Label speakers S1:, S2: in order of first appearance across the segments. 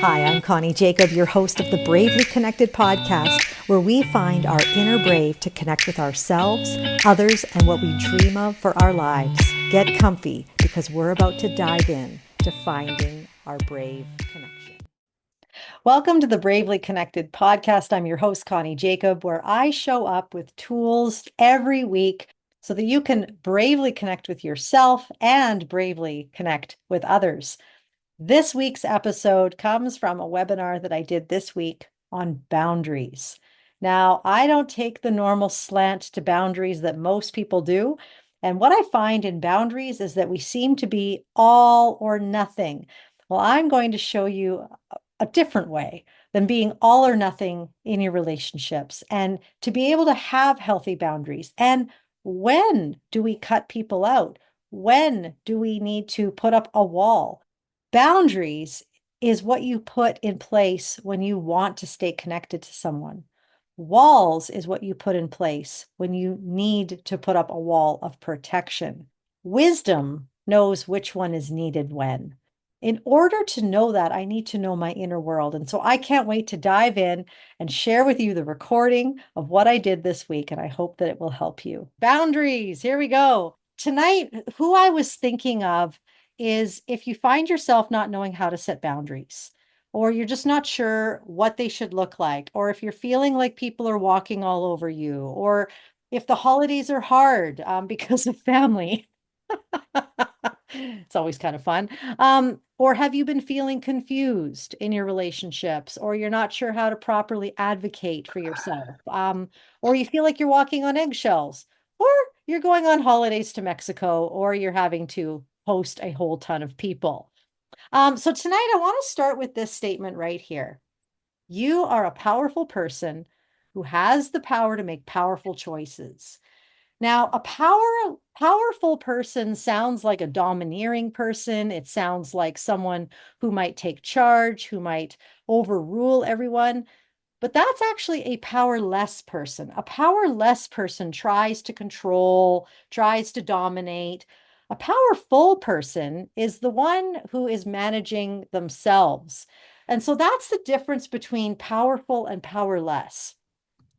S1: Hi, I'm Connie Jakab, your host of the Bravely Connected podcast, where we find our inner brave to connect with ourselves, others, and what we dream of for our lives. Get comfy because we're about to dive in to finding our brave connection. Welcome to the Bravely Connected podcast. I'm your host, Connie Jakab, where I show up with tools every week so that you can bravely connect with yourself and bravely connect with others. This week's episode comes from a webinar that I did this week on boundaries. Now, I don't take the normal slant to boundaries that most people do. And what I find in boundaries is that we seem to be all or nothing. Well, I'm going to show you a different way than being all or nothing in your relationships and to be able to have healthy boundaries. And when do we cut people out? When do we need to put up a wall? Boundaries is what you put in place when you want to stay connected to someone. Walls is what you put in place when you need to put up a wall of protection. Wisdom knows which one is needed when. In order to know that, I need to know my inner world. And so I can't wait to dive in and share with you the recording of what I did this week. And I hope that it will help you. Boundaries, here we go. Tonight, who I was thinking of is if you find yourself not knowing how to set boundaries, or you're just not sure what they should look like, or if you're feeling like people are walking all over you, or if the holidays are hard because of family. It's always kind of fun. Or have you been feeling confused in your relationships, or you're not sure how to properly advocate for yourself, or you feel like you're walking on eggshells, or you're going on holidays to Mexico, or you're having to host a whole ton of people. So tonight I want to start with this statement right here. You are a powerful person who has the power to make powerful choices. Now, a powerful person sounds like a domineering person. It sounds like someone who might take charge, who might overrule everyone. But that's actually a powerless person. A powerless person tries to control, tries to dominate. A powerful person is the one who is managing themselves. And so that's the difference between powerful and powerless.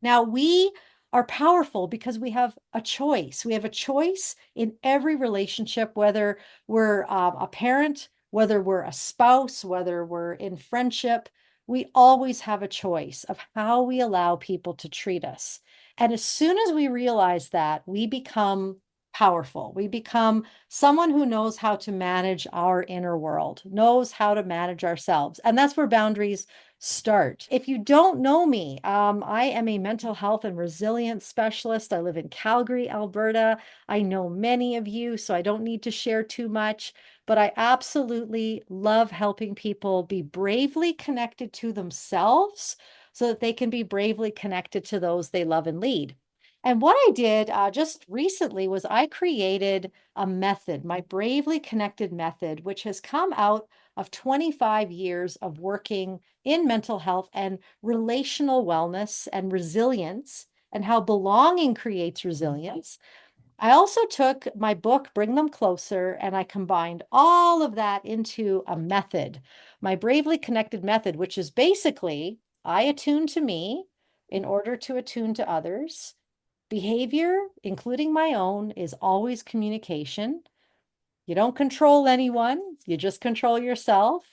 S1: Now, we are powerful because we have a choice. We have a choice in every relationship, whether we're a parent, whether we're a spouse, whether we're in friendship. We always have a choice of how we allow people to treat us. And as soon as we realize that, we become powerful. We become someone who knows how to manage our inner world, knows how to manage ourselves. And that's where boundaries start. If you don't know me, I am a mental health and resilience specialist. I live in Calgary, Alberta. I know many of you, so I don't need to share too much, but I absolutely love helping people be bravely connected to themselves so that they can be bravely connected to those they love and lead. And what I did just recently was I created a method, my Bravely Connected method, which has come out of 25 years of working in mental health and relational wellness and resilience and how belonging creates resilience. I also took my book, Bring Them Closer, and I combined all of that into a method, my Bravely Connected method, which is basically I attune to me in order to attune to others. Behavior, including my own, is always communication. You don't control anyone, you just control yourself.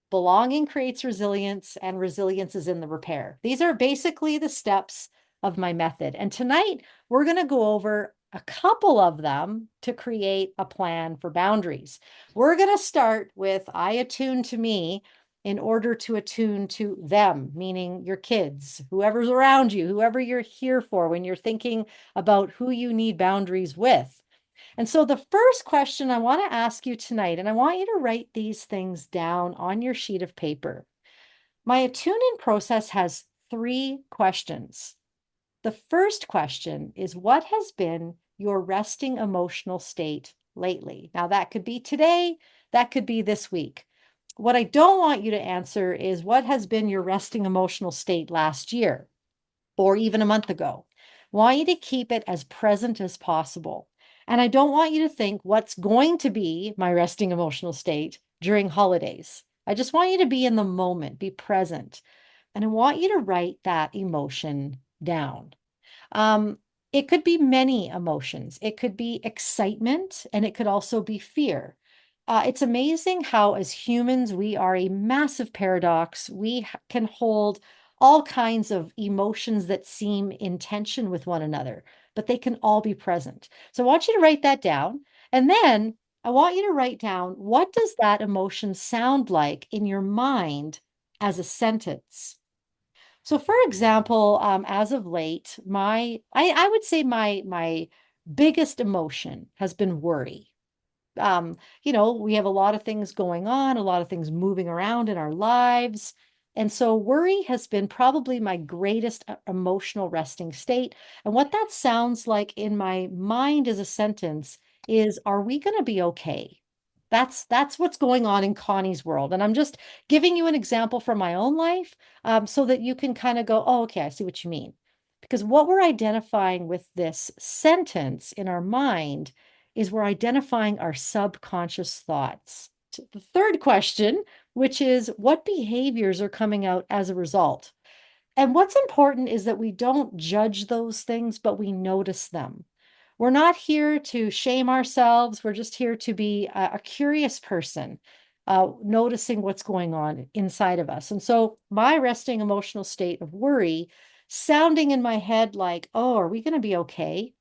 S1: Belonging creates resilience, and resilience is in the repair. These are basically the steps of my method. And tonight, we're going to go over a couple of them to create a plan for boundaries. We're going to start with I attune to me in order to attune to them, meaning your kids, whoever's around you, whoever you're here for when you're thinking about who you need boundaries with. And so the first question I want to ask you tonight, and I want you to write these things down on your sheet of paper. My attuning process has 3 questions. The first question is, what has been your resting emotional state lately? Now, that could be today, that could be this week. What I don't want you to answer is, what has been your resting emotional state last year or even a month ago? I want you to keep it as present as possible. And I don't want you to think what's going to be my resting emotional state during holidays. I just want you to be in the moment, be present. And I want you to write that emotion down. Um, it could be many emotions. It could be excitement, and it could also be fear. It's amazing how, as humans, we are a massive paradox. We can hold all kinds of emotions that seem in tension with one another, but they can all be present. So I want you to write that down. And then I want you to write down, what does that emotion sound like in your mind as a sentence? So, for example, as of late, I would say my biggest emotion has been worry. We have a lot of things going on, a lot of things moving around in our lives. And so worry has been probably my greatest emotional resting state. And what that sounds like in my mind as a sentence is, are we going to be okay? That's what's going on in Connie's world. And I'm just giving you an example from my own life, so that you can kind of go, oh, okay, I see what you mean. Because what we're identifying with this sentence in our mind is we're identifying our subconscious thoughts. The third question, which is, what behaviors are coming out as a result? And what's important is that we don't judge those things, but we notice them. We're not here to shame ourselves. We're just here to be a curious person, noticing what's going on inside of us. And so my resting emotional state of worry, sounding in my head like, oh, are we going to be okay,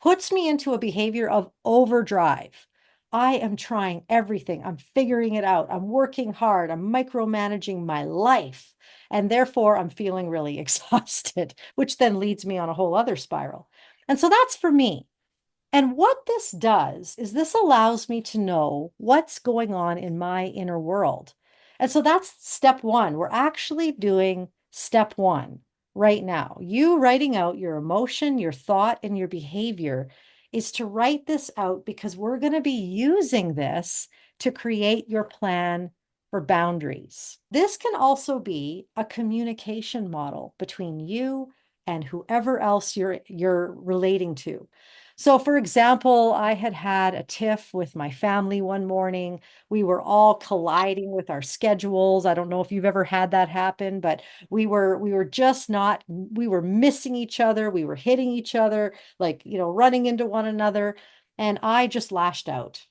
S1: puts me into a behavior of overdrive. I am trying everything. I'm figuring it out. I'm working hard. I'm micromanaging my life. And therefore, I'm feeling really exhausted, which then leads me on a whole other spiral. And so that's for me. And what this does is this allows me to know what's going on in my inner world. And so that's step one. We're actually doing step one right now. You writing out your emotion, your thought, and your behavior is to write this out, because we're going to be using this to create your plan for boundaries. This can also be a communication model between you and whoever else you're relating to. So, for example, I had had a tiff with my family one morning. We were all colliding with our schedules. I don't know if you've ever had that happen, but we were just not, we were missing each other. We were hitting each other, like, running into one another. And I just lashed out.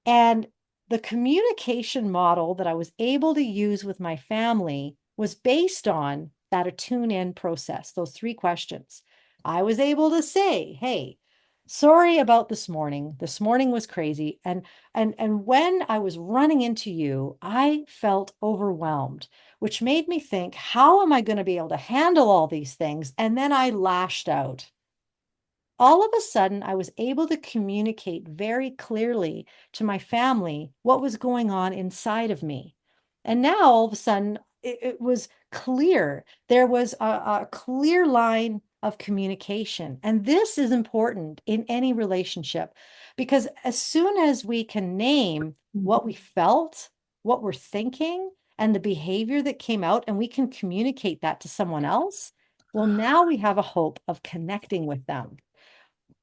S1: And the communication model that I was able to use with my family was based on that attune in process, those three questions. I was able to say, hey, sorry about this morning. This morning was crazy. And when I was running into you, I felt overwhelmed, which made me think, how am I going to be able to handle all these things? And then I lashed out. All of a sudden, I was able to communicate very clearly to my family what was going on inside of me. And now all of a sudden, it was clear. There was a clear line of communication. And this is important in any relationship, because as soon as we can name what we felt, what we're thinking, and the behavior that came out, and we can communicate that to someone else, well, now we have a hope of connecting with them.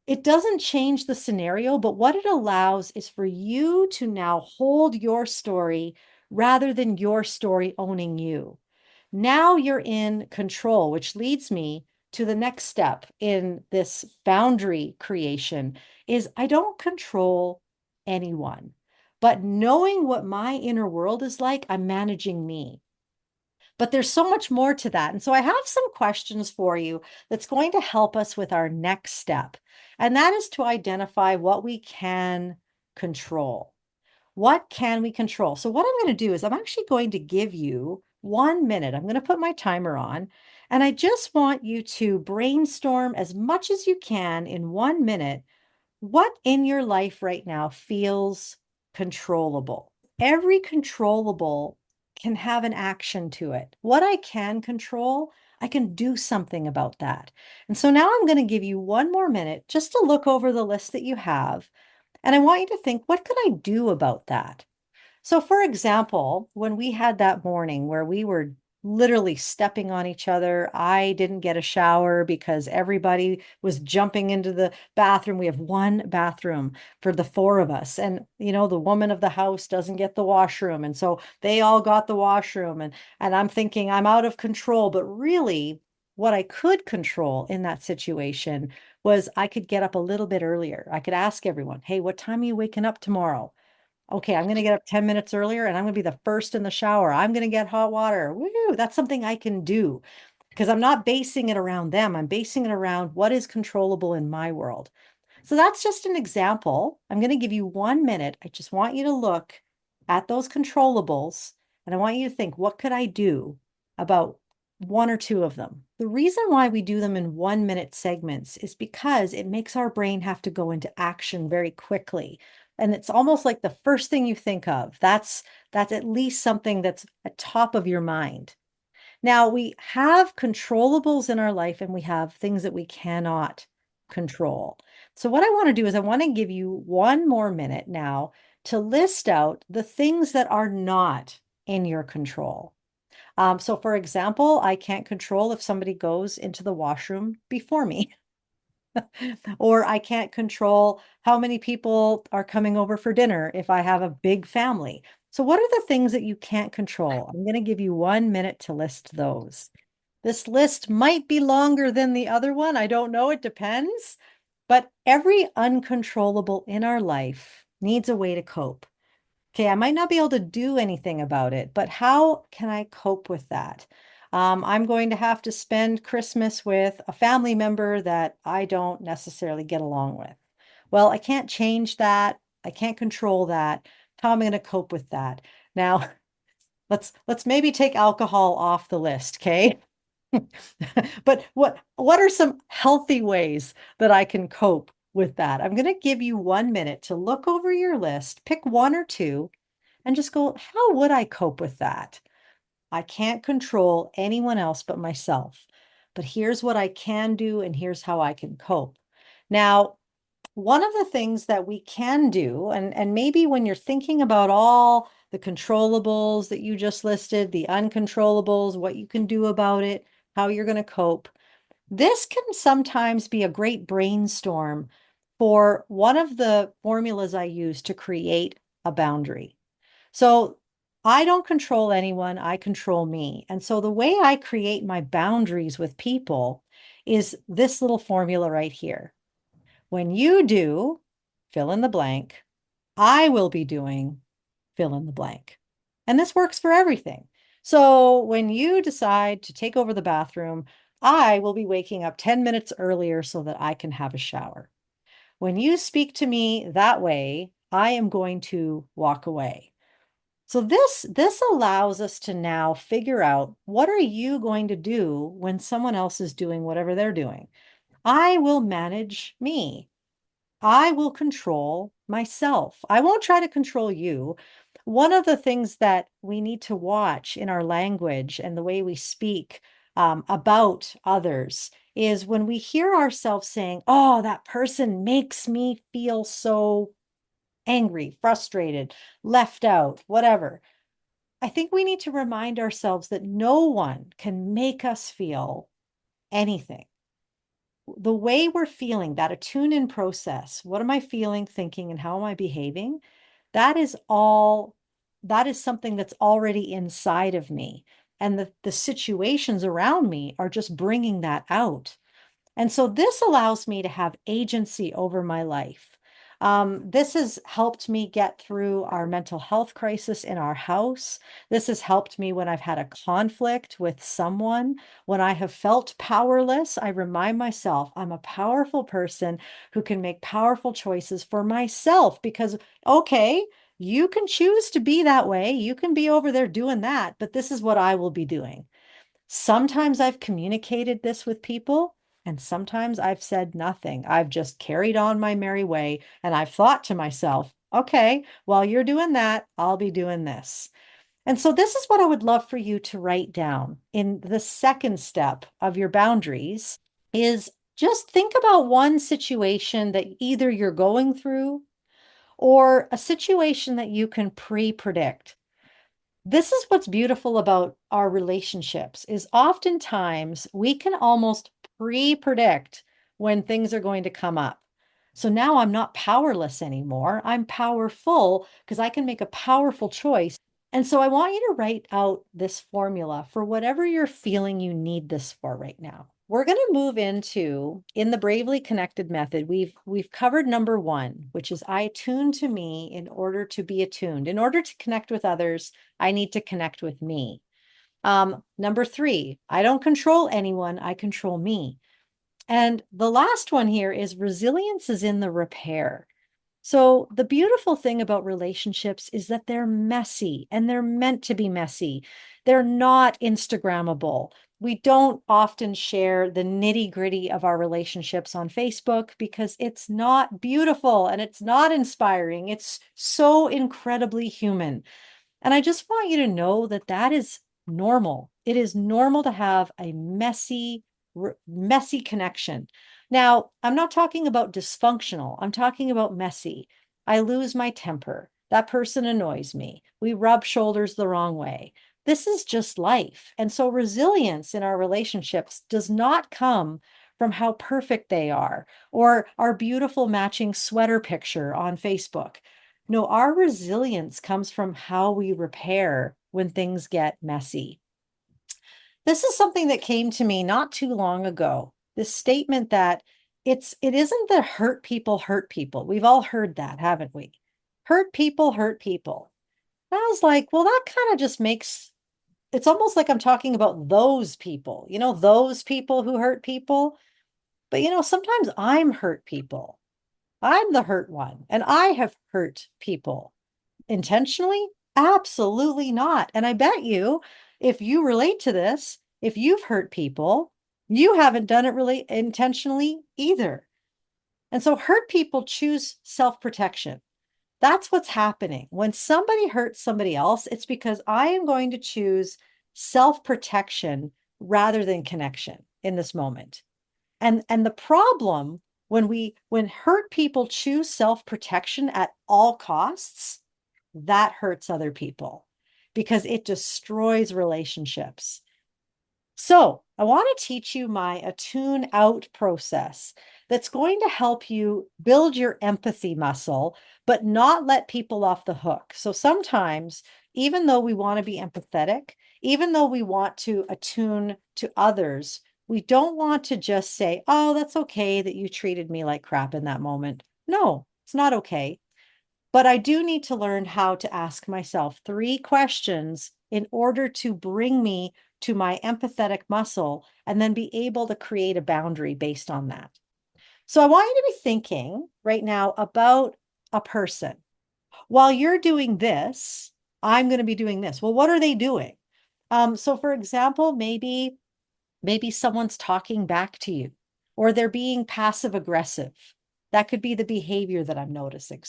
S1: It doesn't change the scenario, but what it allows is for you to now hold your story rather than your story owning you. Now you're in control, which leads me to the next step in this boundary creation is, I don't control anyone, but knowing what my inner world is like, I'm managing me. But there's so much more to that. And so I have some questions for you that's going to help us with our next step. And that is to identify what we can control. What can we control? So, what I'm going to do is, I'm actually going to give you 1 minute. I'm going to put my timer on. And I just want you to brainstorm as much as you can in 1 minute. What in your life right now feels controllable? Every controllable can have an action to it. What I can control, I can do something about that. And so now I'm going to give you 1 more minute just to look over the list that you have. And I want you to think, what could I do about that? So, for example, when we had that morning where we were literally stepping on each other. I didn't get a shower because everybody was jumping into the bathroom. We have one bathroom for the four of us. And, the woman of the house doesn't get the washroom. And so they all got the washroom. And I'm thinking I'm out of control. But really, what I could control in that situation was I could get up a little bit earlier. I could ask everyone, hey, what time are you waking up tomorrow? Okay, I'm going to get up 10 minutes earlier and I'm going to be the first in the shower. I'm going to get hot water. Woo, that's something I can do because I'm not basing it around them. I'm basing it around what is controllable in my world. So that's just an example. I'm going to give you 1 minute. I just want you to look at those controllables and I want you to think, what could I do about one or two of them? The reason why we do them in 1 minute segments is because it makes our brain have to go into action very quickly. And it's almost like the first thing you think of. That's at least something that's at top of your mind. Now, we have controllables in our life and we have things that we cannot control. So, what I want to do is, I want to give you one more minute now to list out the things that are not in your control. So, for example, I can't control if somebody goes into the washroom before me, or I can't control how many people are coming over for dinner if I have a big family. So, what are the things that you can't control? I'm going to give you 1 minute to list those. This list might be longer than the other one. I don't know. It depends. But every uncontrollable in our life needs a way to cope. Okay, I might not be able to do anything about it, but how can I cope with that? I'm going to have to spend Christmas with a family member that I don't necessarily get along with. Well, I can't change that. I can't control that. How am I going to cope with that? Now, let's maybe take alcohol off the list, okay? But what are some healthy ways that I can cope with that? I'm going to give you 1 minute to look over your list, pick one or two, and just go, how would I cope with that? I can't control anyone else but myself. But here's what I can do, and here's how I can cope. Now, one of the things that we can do, and maybe when you're thinking about all the controllables that you just listed, the uncontrollables, what you can do about it, how you're going to cope, this can sometimes be a great brainstorm for one of the formulas I use to create a boundary. So I don't control anyone, I control me. And so the way I create my boundaries with people is this little formula right here. When you do fill in the blank, I will be doing fill in the blank. And this works for everything. So when you decide to take over the bathroom, I will be waking up 10 minutes earlier so that I can have a shower. When you speak to me that way, I am going to walk away. So this allows us to now figure out, what are you going to do when someone else is doing whatever they're doing? I will manage me. I will control myself. I won't try to control you. One of the things that we need to watch in our language and the way we speak about others is when we hear ourselves saying, oh, that person makes me feel so angry, frustrated, left out, whatever. I think we need to remind ourselves that no one can make us feel anything. The way we're feeling, that attune in process, what am I feeling, thinking, and how am I behaving? That is all, that is something that's already inside of me. And the situations around me are just bringing that out. And so this allows me to have agency over my life. This has helped me get through our mental health crisis in our house. This has helped me when I've had a conflict with someone. When I have felt powerless, I remind myself I'm a powerful person who can make powerful choices for myself because, okay, you can choose to be that way. You can be over there doing that, but this is what I will be doing. Sometimes I've communicated this with people, and sometimes I've said nothing. I've just carried on my merry way, and I've thought to myself, okay, while you're doing that, I'll be doing this. And so, this is what I would love for you to write down in the second step of your boundaries is just think about one situation that either you're going through or a situation that you can pre-predict. This is what's beautiful about our relationships is oftentimes we can almost pre-predict when things are going to come up. So now I'm not powerless anymore. I'm powerful because I can make a powerful choice. And so I want you to write out this formula for whatever you're feeling you need this for right now. We're going to move into in the Bravely Connected method. We've covered number 1, which is I attune to me in order to be attuned. In order to connect with others, I need to connect with me. Number 3, I don't control anyone, I control me. And the last one here is resilience is in the repair. So, the beautiful thing about relationships is that they're messy and they're meant to be messy. They're not Instagrammable. We don't often share the nitty gritty of our relationships on Facebook because it's not beautiful and it's not inspiring. It's so incredibly human. And I just want you to know that that is normal. It is normal to have a messy connection. Now, I'm not talking about dysfunctional. I'm talking about messy. I lose my temper. That person annoys me. We rub shoulders the wrong way. This is just life. And so resilience in our relationships does not come from how perfect they are or our beautiful matching sweater picture on Facebook. No, our resilience comes from how we repair when things get messy. This is something that came to me not too long ago. This statement that it isn't that hurt people hurt people. We've all heard that, haven't we? Hurt people hurt people. And I was like, well, that kind of just makes it's almost like I'm talking about those people, those people who hurt people. But sometimes I'm hurt people. I'm the hurt one, and I have hurt people. Intentionally? Absolutely not. And I bet you, if you relate to this, if you've hurt people, you haven't done it really intentionally either. And so hurt people choose self-protection. That's what's happening. When somebody hurts somebody else, it's because I am going to choose self-protection rather than connection in this moment. And the problem when hurt people choose self-protection at all costs, that hurts other people because it destroys relationships. So, I want to teach you my attune out process that's going to help you build your empathy muscle, but not let people off the hook. So, sometimes, even though we want to be empathetic, even though we want to attune to others, we don't want to just say, oh, that's okay that you treated me like crap in that moment. No, it's not okay. But I do need to learn how to ask myself 3 questions in order to bring me to my empathetic muscle and then be able to create a boundary based on that. So I want you to be thinking right now about a person. While you're doing this, I'm going to be doing this. Well, what are they doing? So for example, maybe someone's talking back to you or they're being passive aggressive. That could be the behavior that I'm noticing.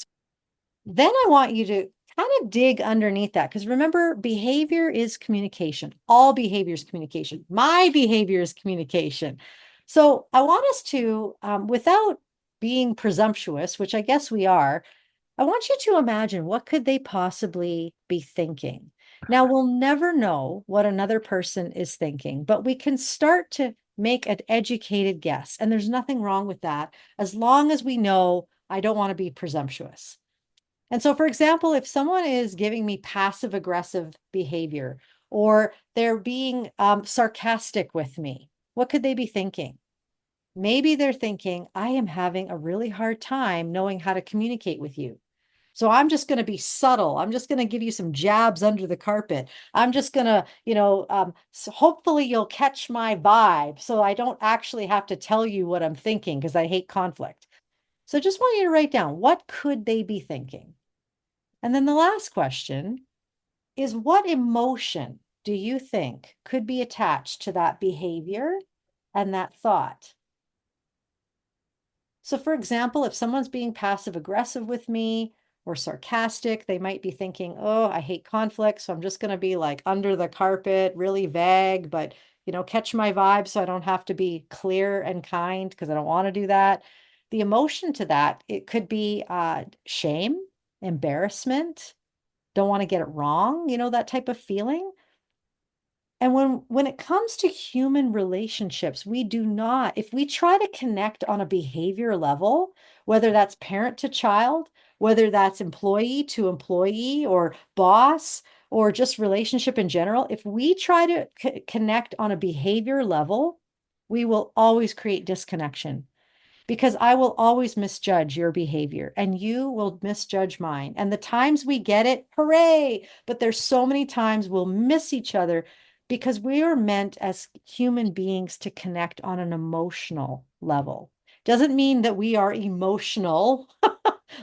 S1: Then I want you to kind of dig underneath that because remember, behavior is communication. All behavior is communication. My behavior is communication. So I want us to, without being presumptuous, which I guess we are, I want you to imagine what could they possibly be thinking. Now, we'll never know what another person is thinking, but we can start to make an educated guess. And there's nothing wrong with that as long as we know I don't want to be presumptuous. And so, for example, if someone is giving me passive aggressive behavior or they're being sarcastic with me, what could they be thinking? Maybe they're thinking, I am having a really hard time knowing how to communicate with you. So I'm just going to be subtle. I'm just going to give you some jabs under the carpet. I'm just going to, so hopefully you'll catch my vibe so I don't actually have to tell you what I'm thinking because I hate conflict. So just want you to write down what could they be thinking? And then the last question is what emotion do you think could be attached to that behavior and that thought? So, for example, if someone's being passive aggressive with me or sarcastic, they might be thinking, oh, I hate conflict. So I'm just going to be like under the carpet, really vague, but, catch my vibe so I don't have to be clear and kind because I don't want to do that. The emotion to that, it could be shame, embarrassment, don't want to get it wrong, that type of feeling. And when it comes to human relationships, we do not, if we try to connect on a behavior level, whether that's parent to child, whether that's employee to employee or boss or just relationship in general, if we try to connect on a behavior level, we will always create disconnection because I will always misjudge your behavior and you will misjudge mine. And the times we get it, hooray! But there's so many times we'll miss each other because we are meant as human beings to connect on an emotional level. Doesn't mean that we are emotional,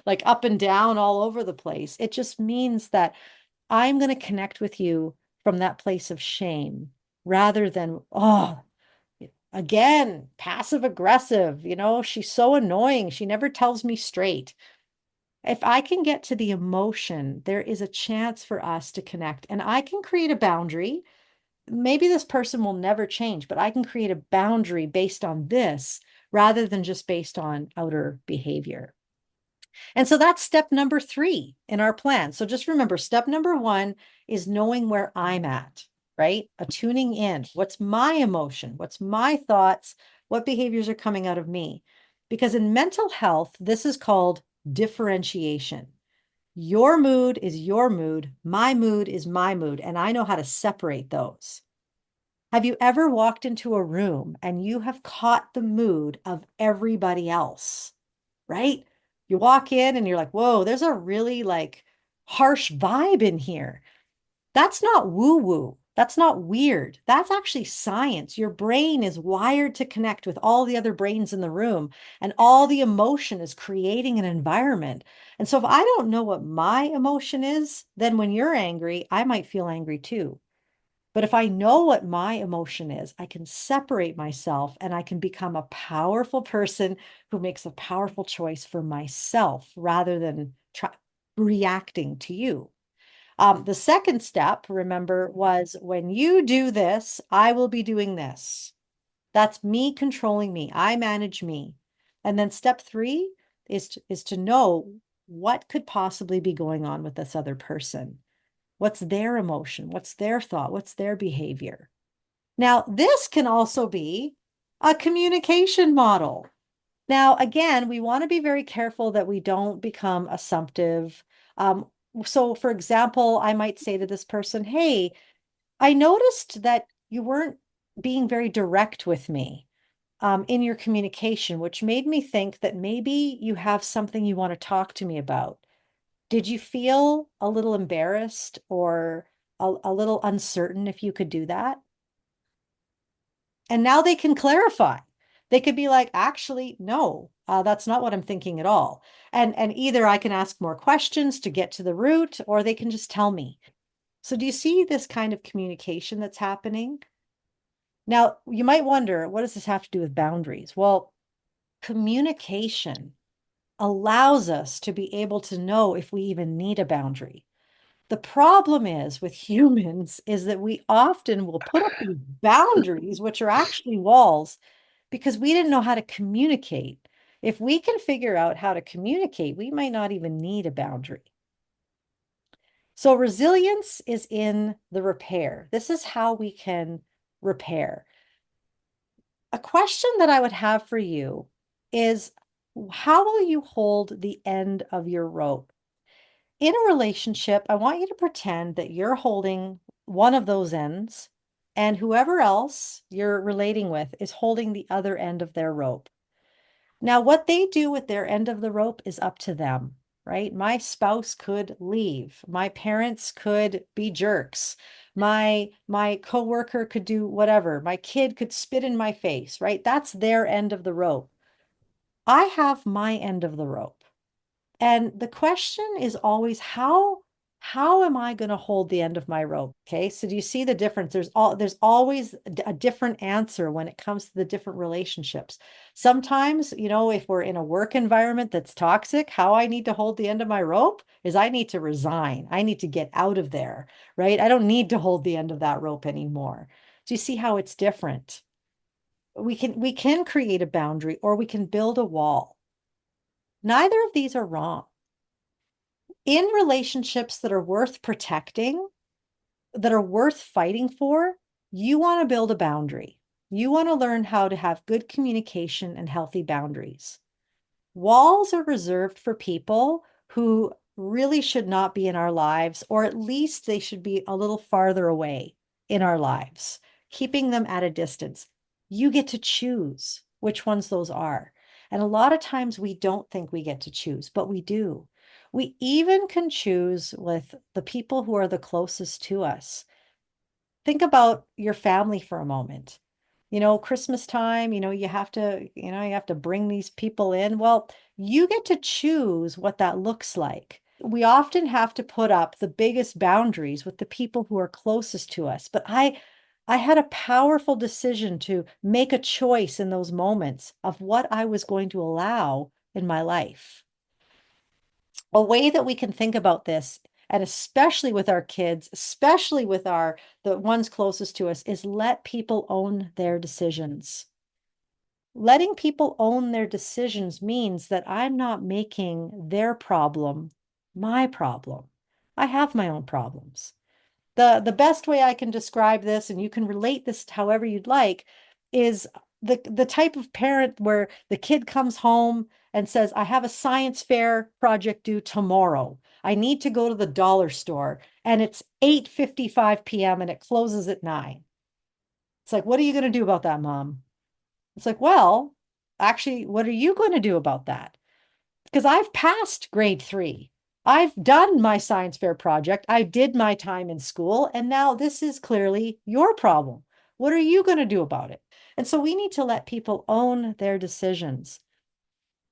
S1: like up and down all over the place. It just means that I'm going to connect with you from that place of shame rather than, oh, again, passive aggressive, she's so annoying. She never tells me straight. If I can get to the emotion, there is a chance for us to connect. And I can create a boundary. Maybe this person will never change, but I can create a boundary based on this rather than just based on outer behavior. And so that's step number 3 in our plan. So just remember, step number 1 is knowing where I'm at, right? A tuning in. What's my emotion? What's my thoughts? What behaviors are coming out of me? Because in mental health, this is called differentiation. Your mood is your mood. My mood is my mood. And I know how to separate those. Have you ever walked into a room and you have caught the mood of everybody else? Right? You walk in and you're like, whoa, there's a really like harsh vibe in here. That's not woo woo. That's not weird. That's actually science. Your brain is wired to connect with all the other brains in the room, and all the emotion is creating an environment. And so, if I don't know what my emotion is, then when you're angry, I might feel angry too. But if I know what my emotion is, I can separate myself and I can become a powerful person who makes a powerful choice for myself rather than reacting to you. The second step, remember, was when you do this, I will be doing this. That's me controlling me. I manage me. And then step 3 is to know what could possibly be going on with this other person. What's their emotion? What's their thought? What's their behavior? Now, this can also be a communication model. Now, again, we want to be very careful that we don't become assumptive. So, for example, I might say to this person, hey, I noticed that you weren't being very direct with me in your communication, which made me think that maybe you have something you want to talk to me about. Did you feel a little embarrassed or a little uncertain if you could do that? And now they can clarify. They could be like, actually, no, that's not what I'm thinking at all. And either I can ask more questions to get to the root, or they can just tell me. So do you see this kind of communication that's happening? Now, you might wonder, what does this have to do with boundaries? Well, communication allows us to be able to know if we even need a boundary. The problem is with humans is that we often will put up these boundaries, which are actually walls, because we didn't know how to communicate. If we can figure out how to communicate, we might not even need a boundary. So resilience is in the repair. This is how we can repair. A question that I would have for you is, how will you hold the end of your rope? In a relationship, I want you to pretend that you're holding one of those ends and whoever else you're relating with is holding the other end of their rope. Now, what they do with their end of the rope is up to them, right? My spouse could leave. My parents could be jerks. My coworker could do whatever. My kid could spit in my face, right? That's their end of the rope. I have my end of the rope. And the question is always how am I going to hold the end of my rope? Okay? So do you see the difference? There's always a different answer when it comes to the different relationships. Sometimes, if we're in a work environment that's toxic, how I need to hold the end of my rope is I need to resign. I need to get out of there, right? I don't need to hold the end of that rope anymore. Do you see how it's different? We can create a boundary or we can build a wall. Neither of these are wrong. In relationships that are worth protecting, that are worth fighting for, you want to build a boundary. You want to learn how to have good communication and healthy boundaries. Walls are reserved for people who really should not be in our lives, or at least they should be a little farther away in our lives, keeping them at a distance. You get to choose which ones those are. And a lot of times we don't think we get to choose, but we do. We even can choose with the people who are the closest to us. Think about your family for a moment. Christmas time, you have to bring these people in. Well, you get to choose what that looks like. We often have to put up the biggest boundaries with the people who are closest to us. But I had a powerful decision to make a choice in those moments of what I was going to allow in my life. A way that we can think about this, and especially with our kids, especially with the ones closest to us, is let people own their decisions. Letting people own their decisions means that I'm not making their problem my problem. I have my own problems. The best way I can describe this, and you can relate this however you'd like, is the type of parent where the kid comes home and says, I have a science fair project due tomorrow. I need to go to the dollar store, and it's 8:55 p.m. and it closes at 9. It's like, what are you going to do about that, mom? It's like, well, actually, what are you going to do about that? Because I've passed grade 3. I've done my science fair project. I did my time in school, and now this is clearly your problem. What are you going to do about it? And so we need to let people own their decisions.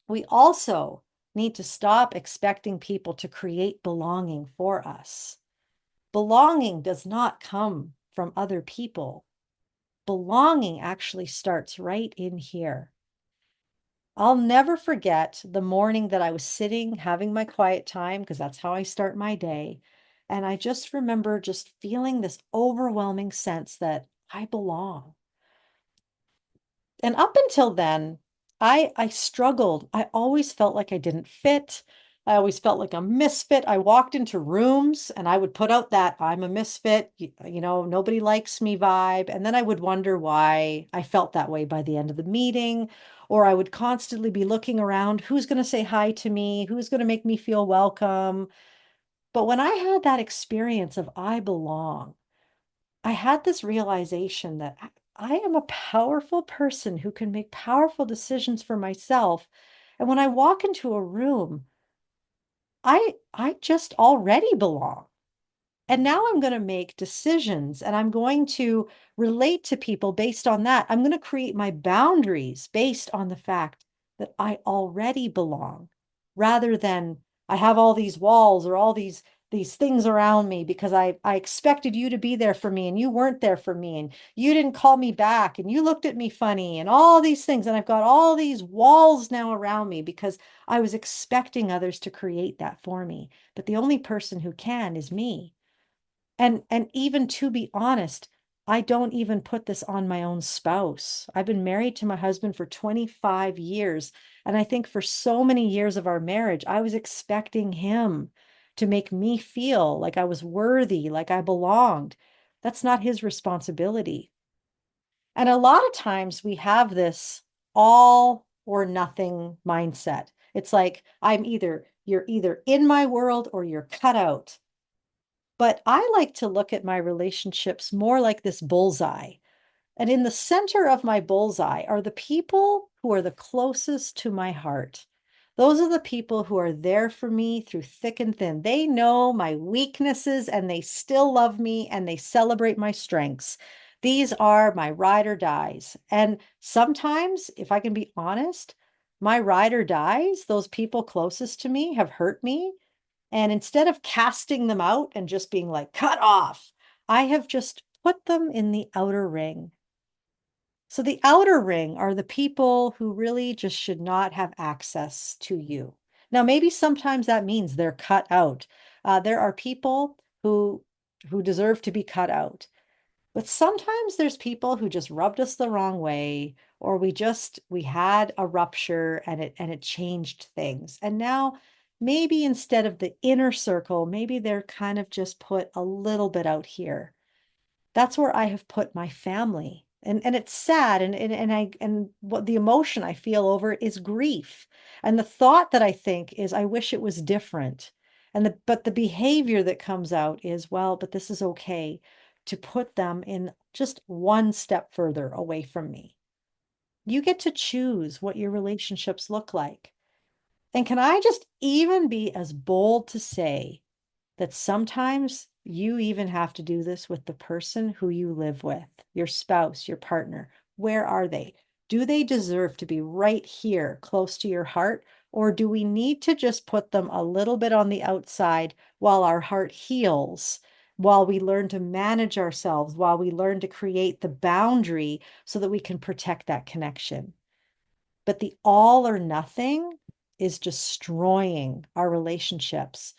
S1: We also need to stop expecting people to create belonging for us. Belonging does not come from other people. Belonging actually starts right in here. I'll never forget the morning that I was sitting having my quiet time, because that's how I start my day. And I just remember just feeling this overwhelming sense that I belong. And up until then, I struggled. I always felt like I didn't fit. I always felt like a misfit. I walked into rooms and I would put out that I'm a misfit, nobody likes me vibe. And then I would wonder why I felt that way by the end of the meeting. Or I would constantly be looking around, who's going to say hi to me? Who's going to make me feel welcome? But when I had that experience of I belong, I had this realization that I am a powerful person who can make powerful decisions for myself. And when I walk into a room, I just already belong. And now I'm going to make decisions and I'm going to relate to people based on that. I'm going to create my boundaries based on the fact that I already belong, rather than I have all these walls or all these things around me because I expected you to be there for me and you weren't there for me and you didn't call me back and you looked at me funny and all these things. And I've got all these walls now around me because I was expecting others to create that for me. But the only person who can is me. And even to be honest, I don't even put this on my own spouse. I've been married to my husband for 25 years. And I think for so many years of our marriage, I was expecting him to make me feel like I was worthy, like I belonged. That's not his responsibility. And a lot of times we have this all or nothing mindset. It's like you're either in my world or you're cut out. But I like to look at my relationships more like this bullseye. And in the center of my bullseye are the people who are the closest to my heart. Those are the people who are there for me through thick and thin. They know my weaknesses and they still love me and they celebrate my strengths. These are my ride or dies. And sometimes, if I can be honest, my ride or dies, those people closest to me have hurt me, and instead of casting them out and just being like, cut off, I have just put them in the outer ring. So the outer ring are the people who really just should not have access to you. Now, maybe sometimes that means they're cut out. There are people who deserve to be cut out. But sometimes there's people who just rubbed us the wrong way, or we had a rupture and it changed things. And now maybe instead of the inner circle, maybe they're kind of just put a little bit out here. That's where I have put my family. And it's sad and what the emotion I feel over it is grief. And the thought that I think is I wish it was different. But the behavior that comes out is, well, but this is okay to put them in just one step further away from me. You get to choose what your relationships look like. And can I just even be as bold to say that sometimes you even have to do this with the person who you live with, your spouse, your partner? Where are they? Do they deserve to be right here close to your heart? Or do we need to just put them a little bit on the outside while our heart heals, while we learn to manage ourselves, while we learn to create the boundary so that we can protect that connection? But the all or nothing is destroying our relationships.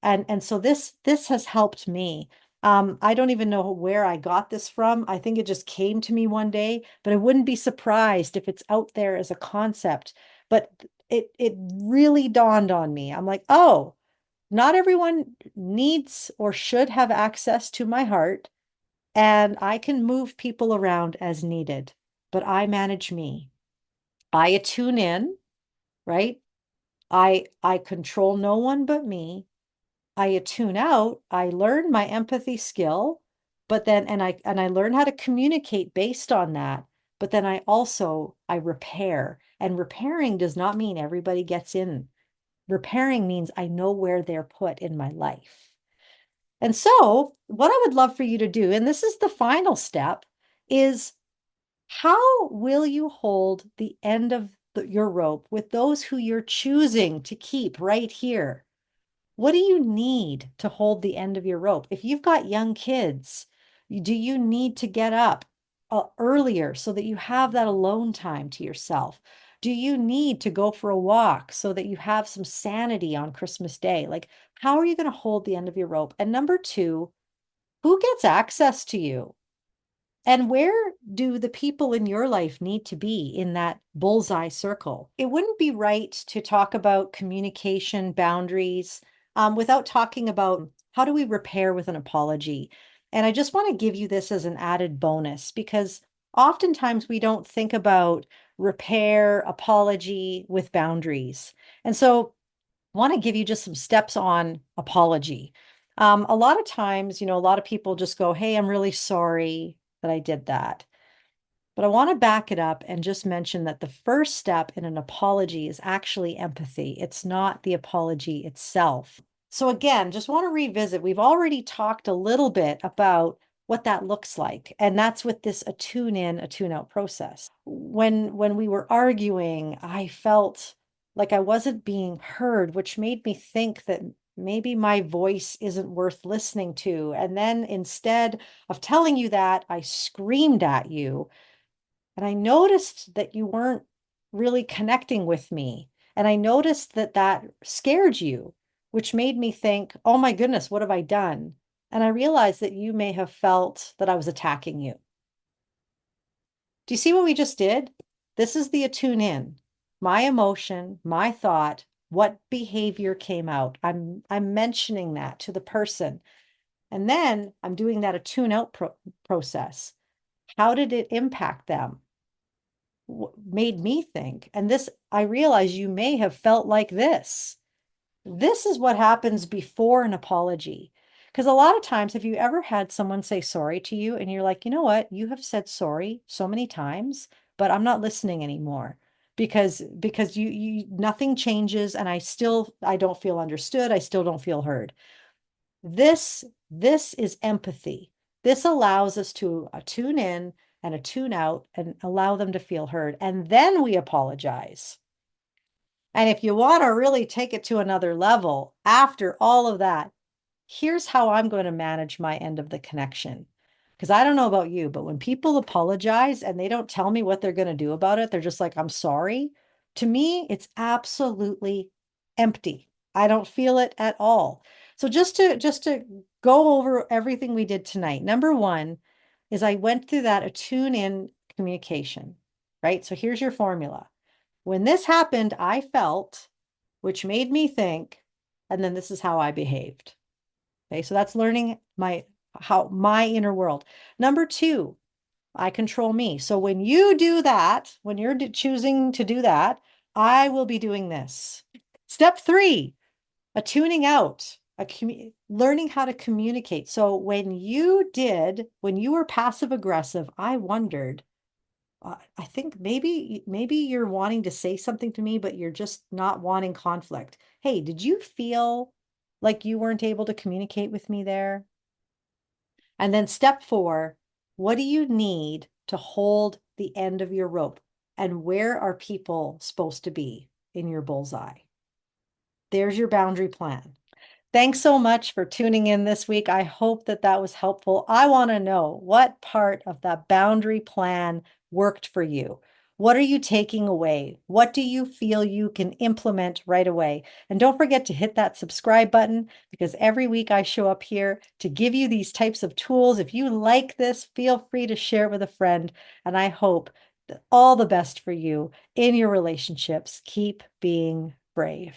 S1: And so this has helped me. I don't even know where I got this from. I think it just came to me one day, but I wouldn't be surprised if it's out there as a concept. But it really dawned on me. I'm like, oh, not everyone needs or should have access to my heart, and I can move people around as needed, but I manage me. I attune in, right? I control no one but me. I attune out, I learn my empathy skill, but then and I learn how to communicate based on that. But then I repair. And repairing does not mean everybody gets in. Repairing means I know where they're put in my life. And so, what I would love for you to do, and this is the final step, is how will you hold the end of your rope with those who you're choosing to keep right here? What do you need to hold the end of your rope? If you've got young kids, do you need to get up earlier so that you have that alone time to yourself? Do you need to go for a walk so that you have some sanity on Christmas Day? Like, how are you going to hold the end of your rope? And number two, who gets access to you? And where do the people in your life need to be in that bullseye circle? It wouldn't be right to talk about communication boundaries without talking about how do we repair with an apology. And I just want to give you this as an added bonus because oftentimes we don't think about repair, apology with boundaries. And so I want to give you just some steps on apology. A lot of times, a lot of people just go, hey, I'm really sorry that I did that. But I want to back it up and just mention that the first step in an apology is actually empathy. It's not the apology itself. So, again, just want to revisit. We've already talked a little bit about what that looks like, and that's with this attune in, attune out process. When we were arguing, I felt like I wasn't being heard, which made me think that maybe my voice isn't worth listening to. And then instead of telling you that, I screamed at you and I noticed that you weren't really connecting with me. And I noticed that that scared you, which made me think, oh my goodness, what have I done? And I realized that you may have felt that I was attacking you. Do you see what we just did? This is the attune in. My emotion, my thought, what behavior came out. I'm mentioning that to the person. And then I'm doing that attune out process. How did it impact them? Made me think. And this, I realize you may have felt like this. This is what happens before an apology. Because a lot of times, have you ever had someone say sorry to you and you're like, you know what? You have said sorry so many times, but I'm not listening anymore because you nothing changes and I don't feel understood. I still don't feel heard. This is empathy. This allows us to tune in and a tune out and allow them to feel heard. And then we apologize. And if you want to really take it to another level, after all of that, here's how I'm going to manage my end of the connection. Because I don't know about you, but when people apologize and they don't tell me what they're going to do about it, they're just like, I'm sorry. To me, it's absolutely empty. I don't feel it at all. So just to go over everything we did tonight. Number one is I went through that attune in communication, right? So here's your formula. When this happened, I felt which made me think, and then this is how I behaved. Okay, so that's learning my inner world. Number two, I control me. So when you do that, when you're choosing to do that, I will be doing this. Step three, a tuning out, learning how to communicate. So when you were passive aggressive, I wondered, I think maybe you're wanting to say something to me, but you're just not wanting conflict. Hey, did you feel like you weren't able to communicate with me there? And then step four, what do you need to hold the end of your rope? And where are people supposed to be in your bullseye? There's your boundary plan. Thanks so much for tuning in this week. I hope that that was helpful. I want to know what part of that boundary plan worked for you. What are you taking away? What do you feel you can implement right away? And don't forget to hit that subscribe button because every week I show up here to give you these types of tools. If you like this, feel free to share it with a friend. And I hope that all the best for you in your relationships. Keep being brave.